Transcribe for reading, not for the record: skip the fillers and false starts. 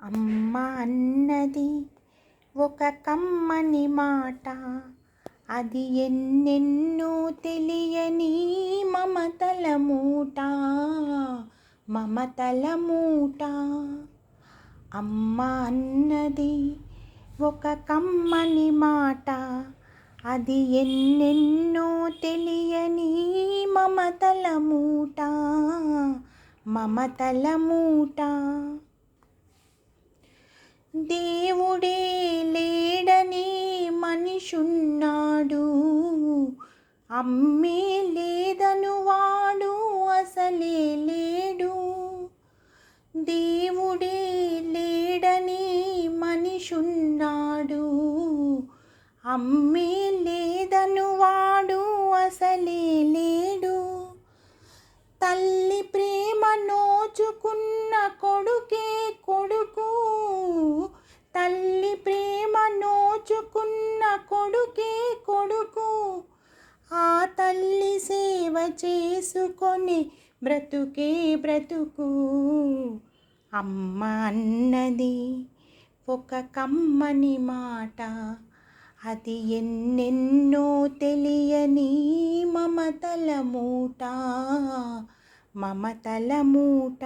అమ్మ అన్నది ఒక కమ్మని మాట, అది ఎన్నెన్నో తెలియని మమతల మూట, మమతల మూట. అమ్మ అన్నది ఒక కమ్మని మాట, అది ఎన్నెన్నో తెలియని మమతల మూట, మమతల మూట. దేవుడే లేడని మనిషున్నాడు, అమ్మే లేదను వాడు అసలే లేడు. దేవుడే లేడని మనిషున్నాడు, అమ్మే లేదను వాడు అసలే లేడు. తల్లి ప్రేమ నోచుకున్న కొడుకే కొడుకు, తల్లి ప్రేమ నోచుకున్న కొడుకే కొడుకు. ఆ తల్లి సేవ చేసుకొని బ్రతుకే బ్రతుకు. అమ్మ అన్నది ఒక కమ్మని మాట, అది ఎన్నెన్నో తెలియని మమతల మూట, మమతల మూట.